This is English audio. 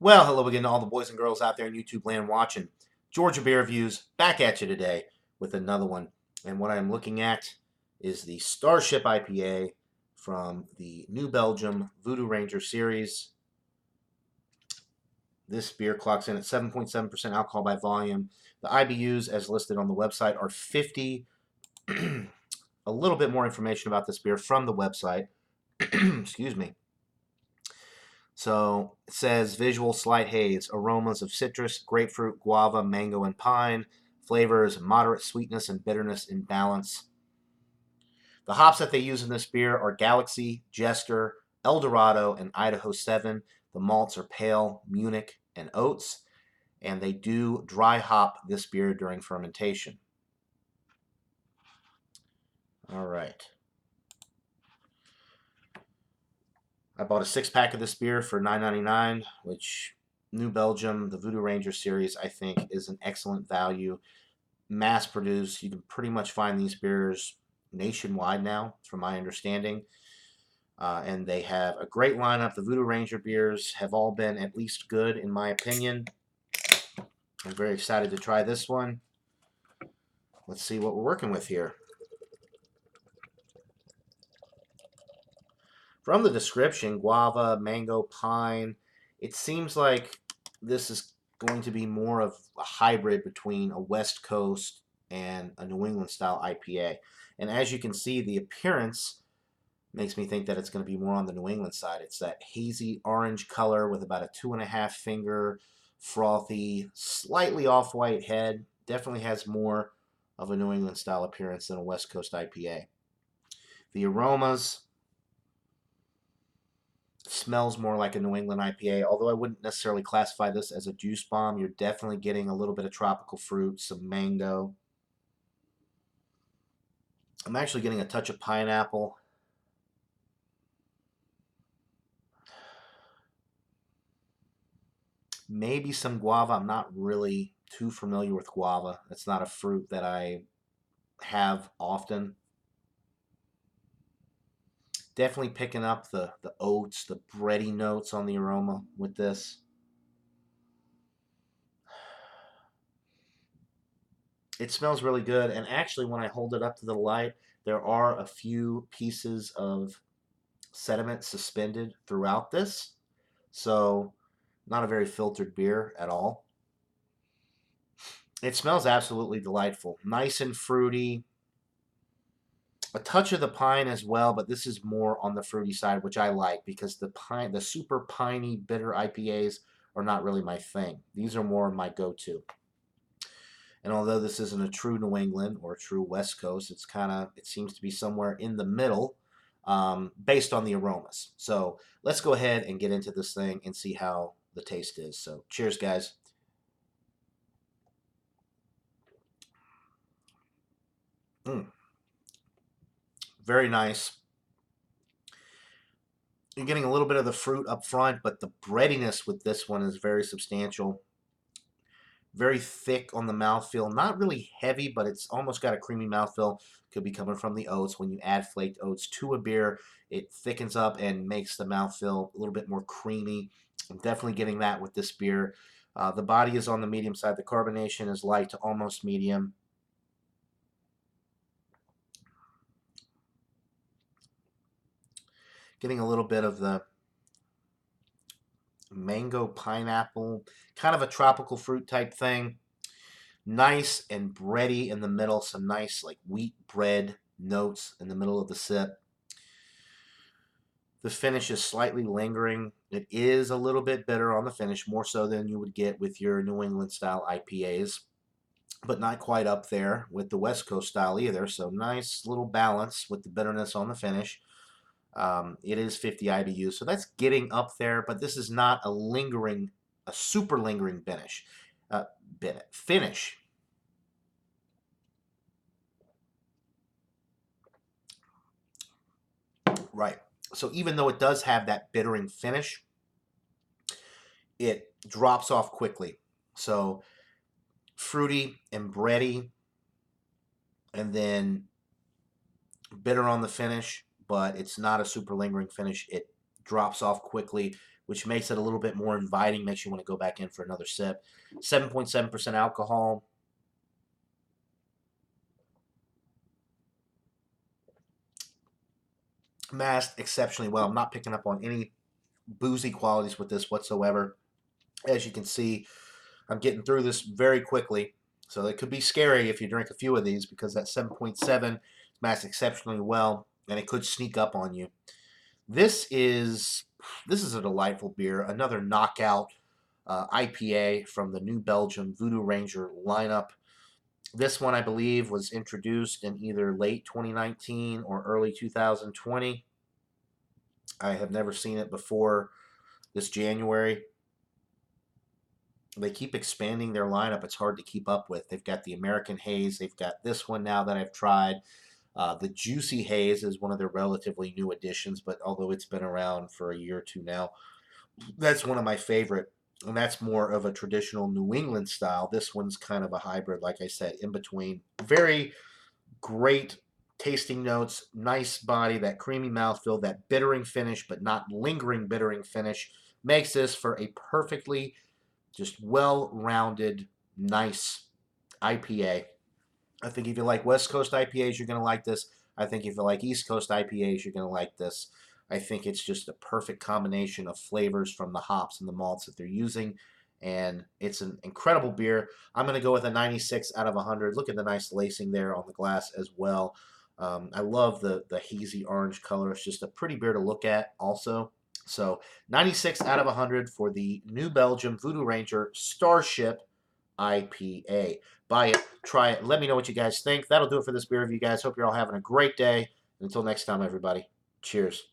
Well, hello again to all the boys and girls out there in YouTube land watching. Georgia Beer Reviews back at you today with another one. And what I'm looking at is the Starship IPA from the New Belgium Voodoo Ranger series. This beer clocks in at 7.7% alcohol by volume. The IBUs, as listed on the website, are 50. A little bit more information about this beer from the website. Excuse me. So it says visual slight haze, aromas of citrus, grapefruit, guava, mango, and pine, flavors, moderate sweetness and bitterness in balance. The hops that they use in this beer are Galaxy, Jester, Eldorado, and Idaho 7. The malts are pale, Munich, and oats, and they do dry hop this beer during fermentation. All right. I bought a 6-pack of this beer for $9.99, which New Belgium, the Voodoo Ranger series, I think is an excellent value. Mass produced. You can pretty much find these beers nationwide now, from my understanding. And they have a great lineup. The Voodoo Ranger beers have all been at least good, in my opinion. I'm very excited to try this one. Let's see what we're working with here. From the description, guava, mango, pine, it seems like this is going to be more of a hybrid between a West Coast and a New England style IPA. And as you can see, the appearance makes me think that it's going to be more on the New England side. It's that hazy orange color with about a 2.5 finger, frothy, slightly off-white head. Definitely has more of a New England style appearance than a West Coast IPA. The aromas, smells more like a New England IPA, although I wouldn't necessarily classify this as a juice bomb. You're definitely getting a little bit of tropical fruit, some mango. I'm actually getting a touch of pineapple. Maybe some guava. I'm not really too familiar with guava. It's not a fruit that I have often. Definitely picking up the oats, the bready notes on the aroma with this. It smells really good, and actually when I hold it up to the light, there are a few pieces of sediment suspended throughout this. So not a very filtered beer at all. It smells absolutely delightful. Nice and fruity. A touch of the pine as well, but this is more on the fruity side, which I like because the super piney, bitter IPAs are not really my thing. These are more my go-to. And although this isn't a true New England or a true West Coast, it seems to be somewhere in the middle, based on the aromas. So let's go ahead and get into this thing and see how the taste is. So cheers, guys. Very nice. You're getting a little bit of the fruit up front, but the breadiness with this one is very substantial. Very thick on the mouthfeel. Not really heavy, but it's almost got a creamy mouthfeel. Could be coming from the oats. When you add flaked oats to a beer, it thickens up and makes the mouthfeel a little bit more creamy. I'm definitely getting that with this beer. The body is on the medium side. The carbonation is light to almost medium. Getting a little bit of the mango, pineapple, kind of a tropical fruit type thing. Nice and bready in the middle. Some nice like wheat bread notes in the middle of the sip. The finish is slightly lingering. It is a little bit bitter on the finish, more so than you would get with your New England style IPAs, but not quite up there with the West Coast style either. So nice little balance with the bitterness on the finish. It is 50 IBUs, so that's getting up there, but this is not a super lingering finish. Finish. Right. So even though it does have that bittering finish, it drops off quickly. So fruity and bready, and then bitter on the finish, but it's not a super lingering finish. It drops off quickly which makes it a little bit more inviting, makes you want to go back in for another sip. 7.7% alcohol. Masked exceptionally well. I'm not picking up on any boozy qualities with this whatsoever. As you can see, I'm getting through this very quickly. So it could be scary if you drink a few of these, because that 7.7 masked exceptionally well, and it could sneak up on you. This is a delightful beer. Another knockout IPA from the new Belgium Voodoo Ranger lineup. This one, I believe, was introduced in either late 2019 or early 2020. I have never seen it before this January. They keep expanding their lineup. It's hard to keep up with. They've got the American Haze. They've got this one now that I've tried. The Juicy Haze is one of their relatively new additions, but although it's been around for a year or two now, that's one of my favorite. And that's more of a traditional New England style. This one's kind of a hybrid, like I said, in between. Very great tasting notes, nice body, that creamy mouthfeel, that bittering finish, but not lingering bittering finish, makes this for a perfectly just well-rounded, nice IPA. I think if you like West Coast IPAs, you're going to like this. I think if you like East Coast IPAs, you're going to like this. I think it's just a perfect combination of flavors from the hops and the malts that they're using, and it's an incredible beer. I'm going to go with a 96 out of 100. Look at the nice lacing there on the glass as well. I love the hazy orange color. It's just a pretty beer to look at also. So 96 out of 100 for the New Belgium Voodoo Ranger Starship IPA. Buy it, try it, let me know what you guys think. That'll do it for this beer review, guys. Hope you're all having a great day. Until next time, everybody. Cheers.